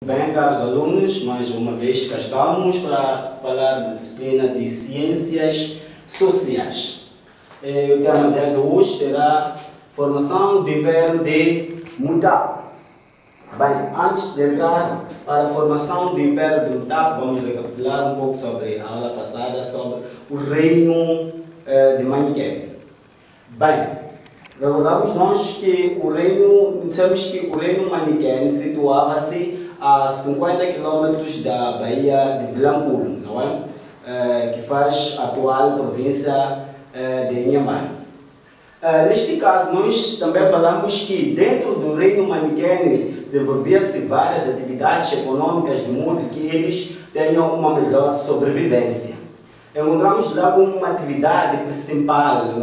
Bem, caros alunos, mais uma vez cá estamos para falar da disciplina de Ciências Sociais. O tema de hoje será Formação do Império de Mutap. Bem, antes de entrar para a formação do Império de Mutap, vamos recapitular um pouco sobre a aula passada, sobre o reino de Maniquém. Bem, recordamos nós que dissemos que o reino Maniquém situava-se a 50 km da Baía de Vilanculo, não é? Que faz a atual província de Inhambane. Neste caso, nós também falamos que dentro do reino Maniquém desenvolvia-se várias atividades econômicas de modo que eles tenham uma melhor sobrevivência. Encontramos lá como uma atividade principal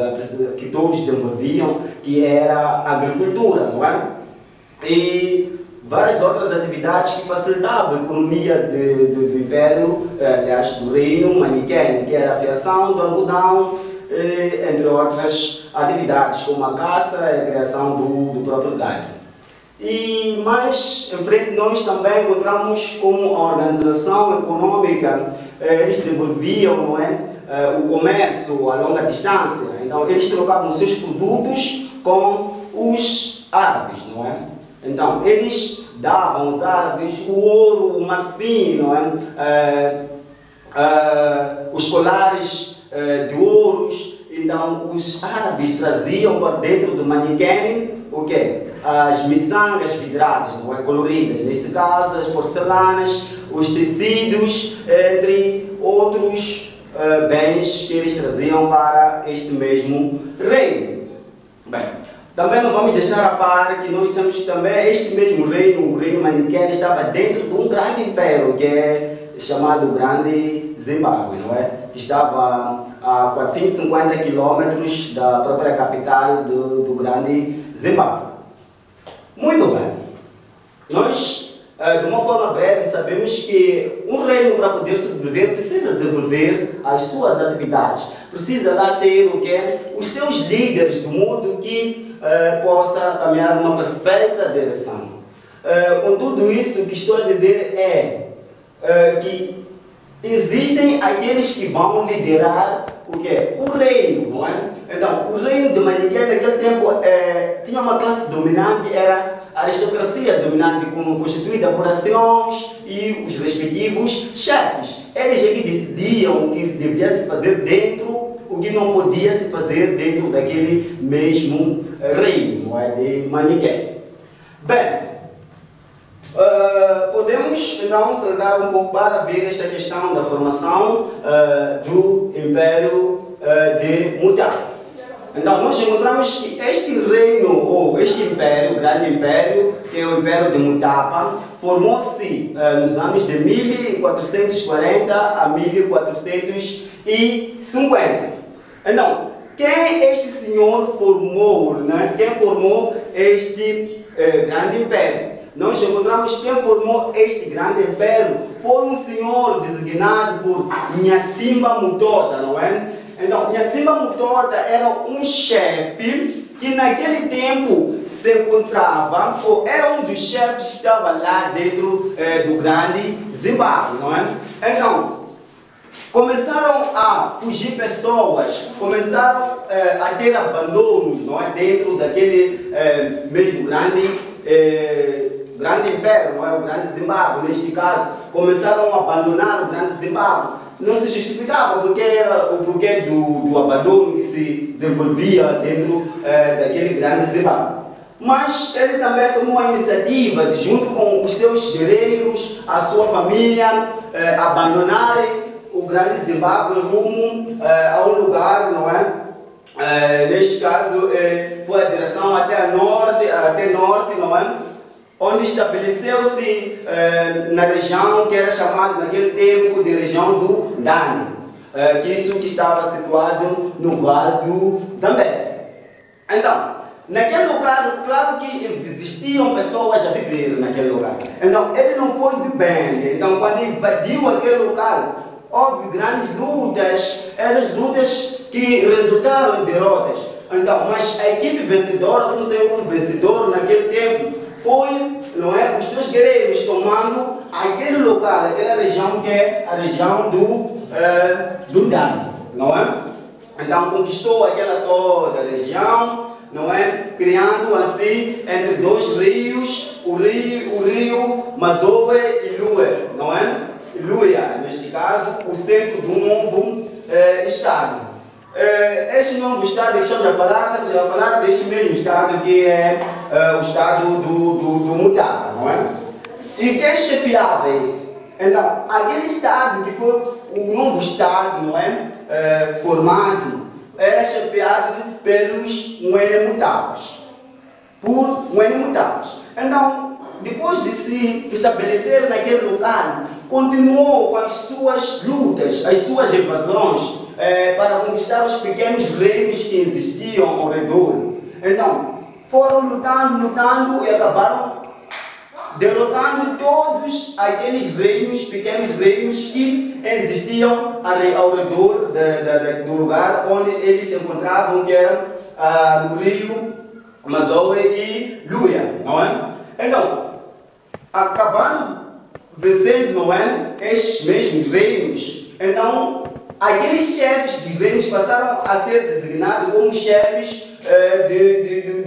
que todos desenvolviam, que era a agricultura, não é? E várias outras atividades que facilitavam a economia do Império, aliás, do reino Maniquém, que era a fiação do algodão, entre outras atividades, como a caça e a criação do próprio gado. E mais em frente nós também encontramos como a organização econômica, eles desenvolviam, não é, o comércio a longa distância. Então eles trocavam seus produtos com os árabes, não é? Então eles davam aos árabes o ouro, o marfim, não é? Os colares de ouros. Então os árabes traziam para dentro do Maniquém o quê? As miçangas vidradas, não é? Coloridas, neste caso as porcelanas, os tecidos, entre outros bens que eles traziam para este mesmo reino. Bem, também não vamos deixar a par que nós temos também este mesmo reino, o reino Maniquém, estava dentro de um grande império que é chamado Grande Zimbábue, não é? Que estava a 450 km da própria capital do Grande Zimbábue. Muito bem. Nós, de uma forma breve, sabemos que um reino, para poder sobreviver, precisa desenvolver as suas atividades. Precisa lá ter o quê? Os seus líderes, de modo que possa caminhar numa perfeita direção. Com tudo isso, o que estou a dizer é que existem aqueles que vão liderar o quê? O reino, não é? Então, o reino de Maniquém naquele tempo tinha uma classe dominante, era a aristocracia dominante, constituída por anciãos e os respectivos chefes. Eles é que decidiam o que devia se fazer dentro, o que não podia se fazer dentro daquele mesmo reino, não é? De Maniquém. Bem, podemos então saltar um pouco para ver esta questão da formação do Império de Mutap. Então nós encontramos que este reino, ou este império, grande império, que é o Império de Mutapa, formou-se nos anos de 1440 a 1450. Então, quem este senhor formou, né? Quem formou este grande império? Nós encontramos quem formou este grande império foi um senhor designado por Nyatimba Mutoda, não é? Então, Nyatimba Mutoda era um chefe que naquele tempo se encontrava, ou era um dos chefes que estava lá dentro do grande Zimbábue, não é? Então, começaram a fugir pessoas, começaram a ter abandonos, não é? Dentro daquele mesmo grande império, não é? O grande Zimbábue, neste caso, começaram a abandonar o grande Zimbábue. Não se justificava porque era o porquê do abandono que se desenvolvia dentro daquele grande Zimbábue. Mas ele também tomou a iniciativa de, junto com os seus guerreiros, a sua família, abandonarem o grande Zimbábue rumo a um lugar, não é? Neste caso, foi a direção até norte, não é? Onde estabeleceu-se na região que era chamada naquele tempo de região do Dani, que estava situado no Vale do Zambeze. Então, naquele lugar, claro que existiam pessoas a viver naquele lugar. Então, ele não foi de bem. Então, quando invadiu aquele lugar, houve grandes lutas, essas lutas que resultaram em derrotas. Então, mas a equipe vencedora, como saiu como vencedor naquele tempo, foi, não é, os seus guerreiros tomando aquele local, aquela região que é a região do Dan, não é? Então conquistou aquela toda a região, não é? Criando assim entre dois rios, o rio Mazoe e Lue, não é? Luia, neste caso, o centro do novo estado. Este novo estado que estamos a falar deste mesmo estado que é o estado do Mutapa, não é? E quem chefiava isso? Então, aquele estado que foi o novo estado, não é? Formado, era chefiado pelos Mutapas. Por Mutapas. Então, depois de se estabelecer naquele local, continuou com as suas lutas, as suas invasões, para conquistar os pequenos reinos que existiam ao redor. Então, foram lutando e acabaram derrotando todos aqueles reinos, pequenos reinos que existiam ao redor do lugar onde eles se encontravam, que era no rio Mazoe e Luia, não é? Então, acabaram vencendo, não é? Estes mesmos reinos. Então, aqueles chefes de reinos passaram a ser designados como chefes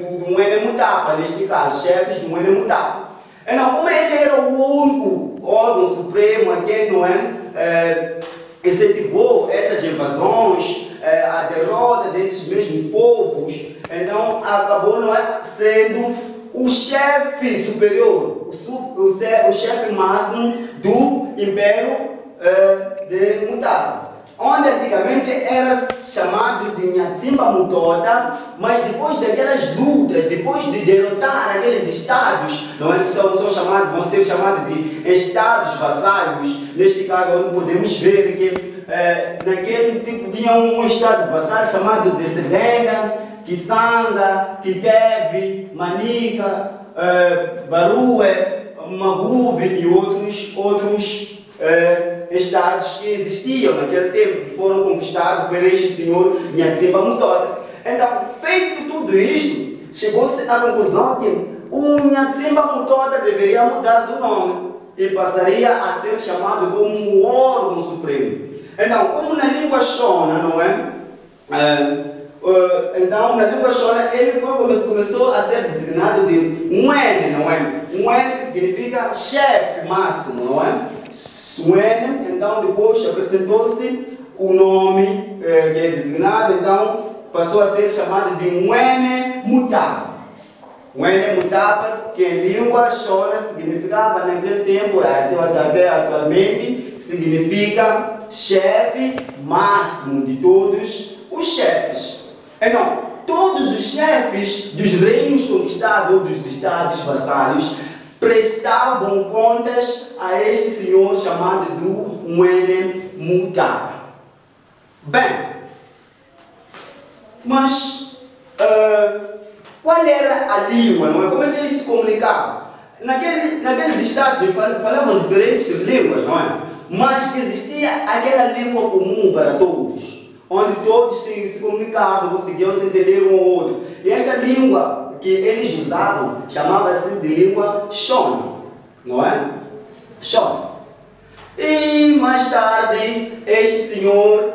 do Mwene Mutapa, neste caso, chefes do Mwene Mutapa. Então, como ele era o único órgão supremo a quem, não é, incentivou essas invasões, a derrota desses mesmos povos, então acabou, não é, sendo o chefe superior, o chefe máximo do Império de Mutapa, onde antigamente era chamado de Nhatsimba Mutota, mas depois daquelas lutas, depois de derrotar aqueles estados, não é, que vão ser chamados de estados vassalos, neste caso onde podemos ver que naquele tipo tinha um estado vassalo chamado de Sedenga, Kisanga, Kitevi, Manica, Barue, Maguve e outros estados que existiam naquele tempo, que foram conquistados por este senhor Nhatsimba Mutota. Então, feito tudo isto, chegou-se à conclusão que o Nhatsimba Mutota deveria mudar do nome e passaria a ser chamado como o órgão supremo. Então, como na língua Shona, não é? Então, na língua Shona, ele começou a ser designado de Mwene, não é? Mwene significa chefe máximo, não é? Mwene, então depois acrescentou-se o nome que é designado, então passou a ser chamado de Mwene Mutapa. Mwene Mutapa, que em língua Shona significava naquele tempo, até atualmente, significa chefe máximo de todos os chefes. Então, todos os chefes dos reinos conquistados, dos estados vassalos, prestavam contas a este senhor chamado do Mwene Mutapa. Bem, mas qual era a língua, não é? Como é que eles se comunicavam? Naqueles estados falavam diferentes línguas, não é? Mas existia aquela língua comum para todos, onde todos se comunicavam, conseguiam se entender um ao outro. E esta língua que eles usavam chamava-se de língua Shona, não é? Shona. E mais tarde, este senhor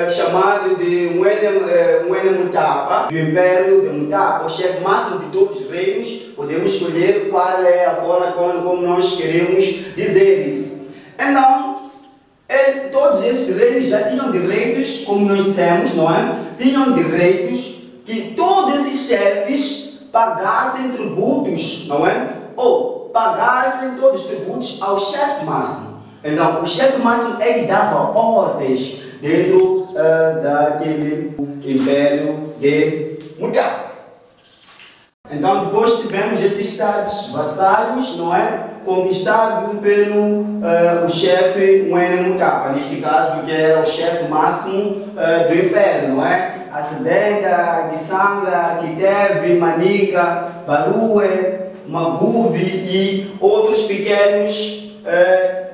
chamado de Mwene Mutapa, do Império de Mutapa, o chefe máximo de todos os reinos, podemos escolher qual é a forma como nós queremos dizer isso. Então, todos esses reinos já tinham direitos, como nós dissemos, não é? Tinham direitos que todos esses chefes pagassem tributos, não é? Ou pagassem todos os tributos ao chefe máximo. Então, o chefe máximo é que dava ordens dentro daquele Império de Mutapa. Então, depois tivemos esses estados vassalos, não é? Conquistado pelo o chefe Mwene Mutapa, neste caso que era o chefe máximo do Império, não é? A Sedenga, Kisanga, Kitevi, Manica, Barue, Maguve e outros pequenos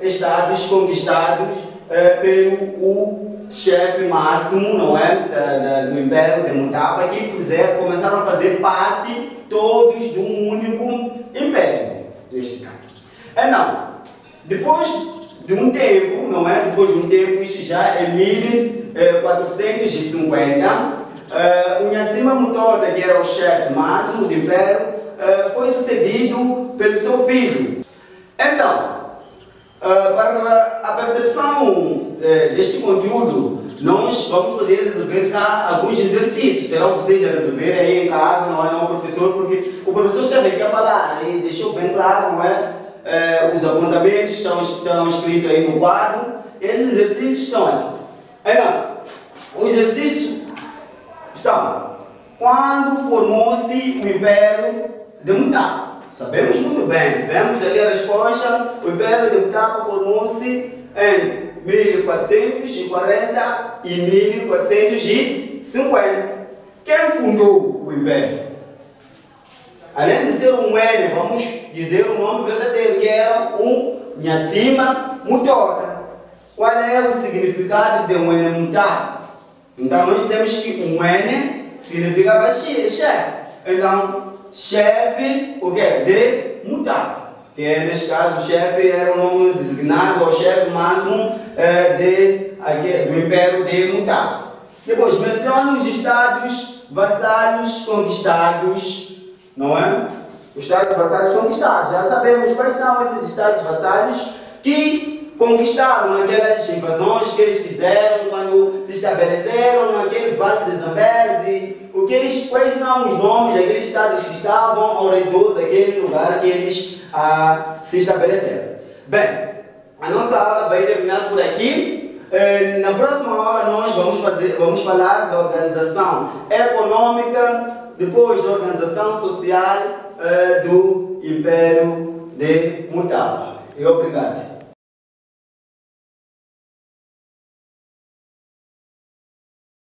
estados conquistados pelo chefe máximo, não é? Do Império de Mutapa, que começaram a fazer parte todos de um único império, neste caso. Então, depois de um tempo, não é? Depois de um tempo, isto já é 1450, o Nyatsima Mutoda, que era o chefe máximo do império, foi sucedido pelo seu filho. Então, para a percepção deste conteúdo, nós vamos poder resolver cá alguns exercícios. Serão vocês a resolver aí em casa, não é? Não o professor, porque o professor esteve aqui a falar e deixou bem claro, não é? Os apontamentos estão escritos aí no quadro. Esses exercícios estão aqui. Então, o exercício estão: quando formou-se o Império de Mutapa? Sabemos muito bem, vemos ali a resposta. O Império de Mutapa formou-se em 1440 e 1450. Quem fundou o Império? Além de ser um Mwene, vamos dizer o nome verdadeiro, que era o Nyatsima Mutoda. Qual é o significado de Mwene Mutapa? Então nós dizemos que Mwene significa chefe. Então, chefe, o quê? De Mutapa. Que neste caso o chefe era o nome designado ao chefe máximo do Império de Mutapa. Depois menciona os estados vassalos conquistados, não é? Os estados vassalos conquistados. Já sabemos quais são esses estados vassalos que conquistaram naquelas invasões que eles fizeram quando se estabeleceram naquele Vale de Zambeze. Quais são os nomes daqueles estados que estavam ao redor daquele lugar que eles se estabeleceram. Bem, a nossa aula vai terminar por aqui. Na próxima aula nós vamos falar da organização econômica, depois da organização social do Império de Mutapa. Obrigado.